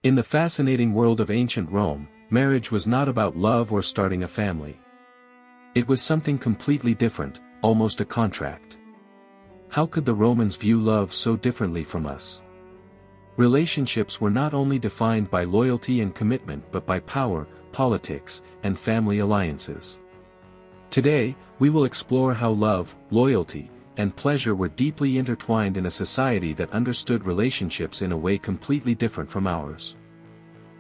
In the fascinating world of ancient Rome, marriage was not about love or starting a family. It was something completely different, almost a contract. How could the Romans view love so differently from us? Relationships were not only defined by loyalty and commitment but by power, politics, and family alliances. Today, we will explore how love, loyalty, and pleasure were deeply intertwined in a society that understood relationships in a way completely different from ours.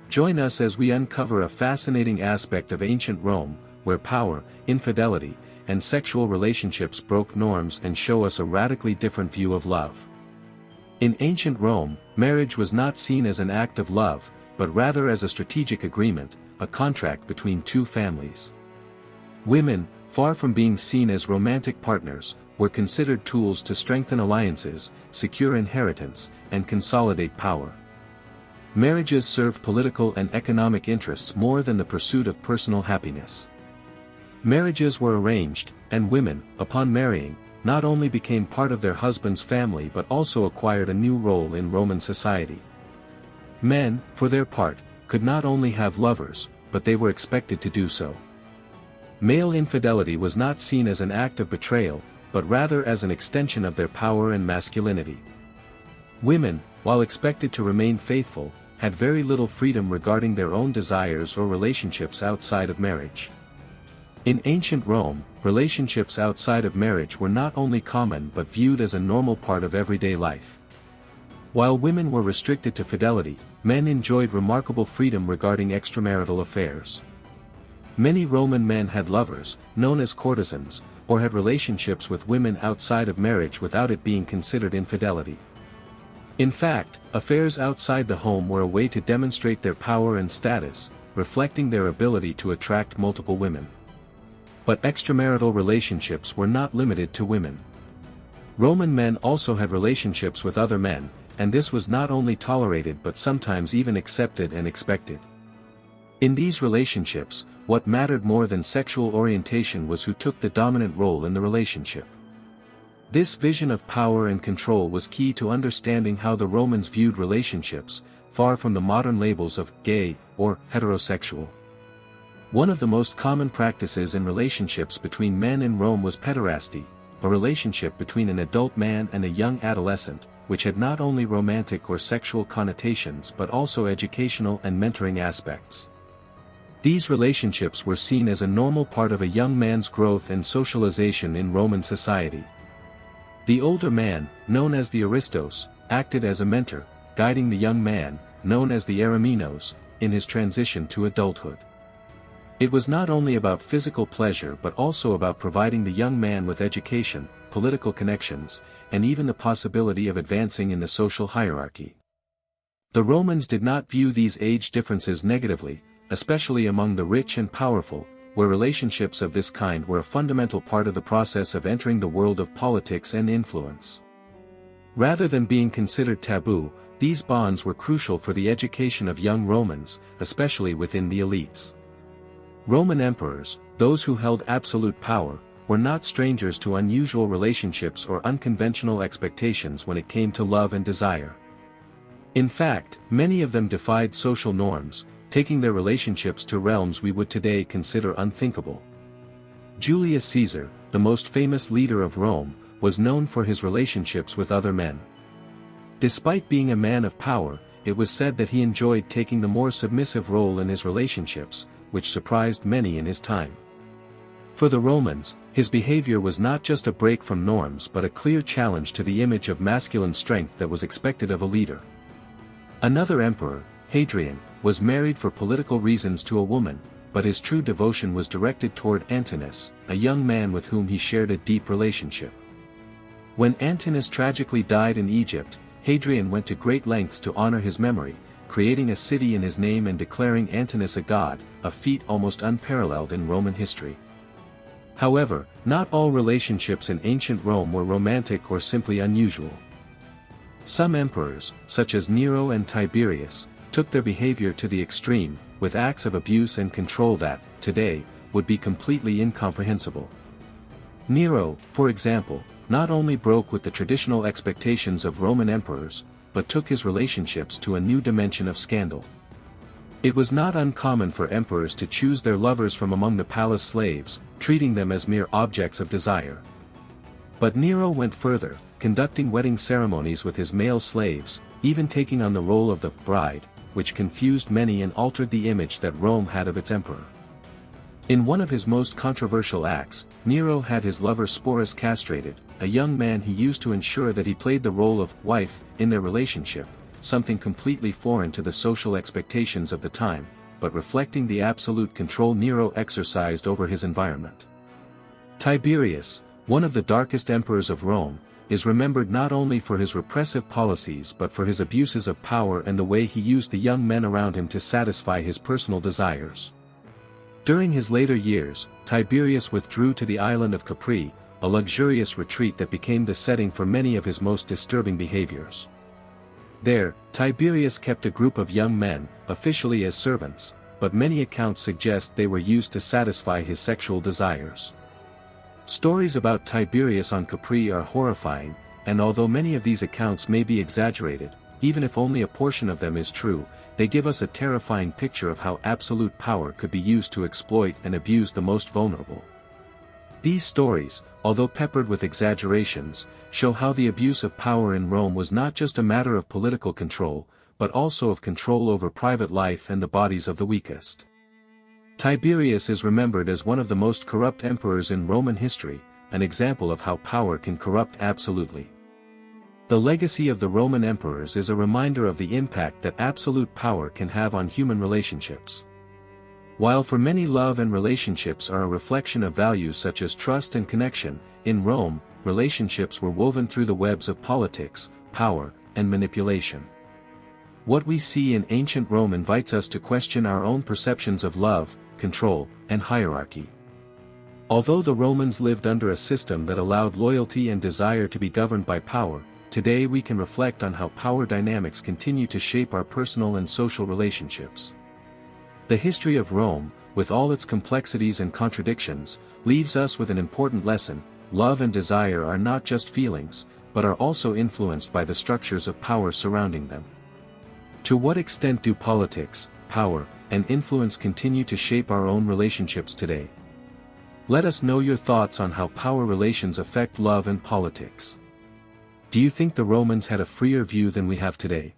Join us as we uncover a fascinating aspect of ancient Rome, where power, infidelity, and sexual relationships broke norms and show us a radically different view of love. In ancient Rome, marriage was not seen as an act of love, but rather as a strategic agreement, a contract between two families. Women, far from being seen as romantic partners, were considered tools to strengthen alliances, secure inheritance, and consolidate power. Marriages served political and economic interests more than the pursuit of personal happiness. Marriages were arranged, and women, upon marrying, not only became part of their husband's family but also acquired a new role in Roman society. Men, for their part, could not only have lovers, but they were expected to do so. Male infidelity was not seen as an act of betrayal, but rather as an extension of their power and masculinity. Women, while expected to remain faithful, had very little freedom regarding their own desires or relationships outside of marriage. In ancient Rome, relationships outside of marriage were not only common but viewed as a normal part of everyday life. While women were restricted to fidelity, men enjoyed remarkable freedom regarding extramarital affairs. Many Roman men had lovers, known as courtesans, or had relationships with women outside of marriage without it being considered infidelity. In fact, affairs outside the home were a way to demonstrate their power and status, reflecting their ability to attract multiple women. But extramarital relationships were not limited to women. Roman men also had relationships with other men, and this was not only tolerated but sometimes even accepted and expected. In these relationships, what mattered more than sexual orientation was who took the dominant role in the relationship. This vision of power and control was key to understanding how the Romans viewed relationships, far from the modern labels of gay or heterosexual. One of the most common practices in relationships between men in Rome was pederasty, a relationship between an adult man and a young adolescent, which had not only romantic or sexual connotations but also educational and mentoring aspects. These relationships were seen as a normal part of a young man's growth and socialization in Roman society. The older man, known as the aristos, acted as a mentor, guiding the young man, known as the eromenos, in his transition to adulthood. It was not only about physical pleasure but also about providing the young man with education, political connections, and even the possibility of advancing in the social hierarchy. The Romans did not view these age differences negatively, especially among the rich and powerful, where relationships of this kind were a fundamental part of the process of entering the world of politics and influence. Rather than being considered taboo, these bonds were crucial for the education of young Romans, especially within the elites. Roman emperors, those who held absolute power, were not strangers to unusual relationships or unconventional expectations when it came to love and desire. In fact, many of them defied social norms, taking their relationships to realms we would today consider unthinkable. Julius Caesar, the most famous leader of Rome, was known for his relationships with other men. Despite being a man of power, it was said that he enjoyed taking the more submissive role in his relationships, which surprised many in his time. For the Romans, his behavior was not just a break from norms but a clear challenge to the image of masculine strength that was expected of a leader. Another emperor, Hadrian, was married for political reasons to a woman, but his true devotion was directed toward Antinous, a young man with whom he shared a deep relationship. When Antinous tragically died in Egypt, Hadrian went to great lengths to honor his memory, creating a city in his name and declaring Antinous a god, a feat almost unparalleled in Roman history. However, not all relationships in ancient Rome were romantic or simply unusual. Some emperors, such as Nero and Tiberius, took their behavior to the extreme, with acts of abuse and control that, today, would be completely incomprehensible. Nero, for example, not only broke with the traditional expectations of Roman emperors, but took his relationships to a new dimension of scandal. It was not uncommon for emperors to choose their lovers from among the palace slaves, treating them as mere objects of desire. But Nero went further, conducting wedding ceremonies with his male slaves, even taking on the role of the bride, which confused many and altered the image that Rome had of its emperor. In one of his most controversial acts, Nero had his lover Sporus castrated, a young man he used to ensure that he played the role of wife in their relationship, something completely foreign to the social expectations of the time, but reflecting the absolute control Nero exercised over his environment. Tiberius, one of the darkest emperors of Rome, is remembered not only for his repressive policies but for his abuses of power and the way he used the young men around him to satisfy his personal desires. During his later years, Tiberius withdrew to the island of Capri, a luxurious retreat that became the setting for many of his most disturbing behaviors. There, Tiberius kept a group of young men, officially as servants, but many accounts suggest they were used to satisfy his sexual desires. Stories about Tiberius on Capri are horrifying, and although many of these accounts may be exaggerated, even if only a portion of them is true, they give us a terrifying picture of how absolute power could be used to exploit and abuse the most vulnerable. These stories, although peppered with exaggerations, show how the abuse of power in Rome was not just a matter of political control, but also of control over private life and the bodies of the weakest. Tiberius is remembered as one of the most corrupt emperors in Roman history, an example of how power can corrupt absolutely. The legacy of the Roman emperors is a reminder of the impact that absolute power can have on human relationships. While for many love and relationships are a reflection of values such as trust and connection, in Rome, relationships were woven through the webs of politics, power, and manipulation. What we see in ancient Rome invites us to question our own perceptions of love, control, and hierarchy. Although the Romans lived under a system that allowed loyalty and desire to be governed by power, today we can reflect on how power dynamics continue to shape our personal and social relationships. The history of Rome, with all its complexities and contradictions, leaves us with an important lesson: love and desire are not just feelings, but are also influenced by the structures of power surrounding them. To what extent do politics, power, and influence continue to shape our own relationships today? Let us know your thoughts on how power relations affect love and politics. Do you think the Romans had a freer view than we have today?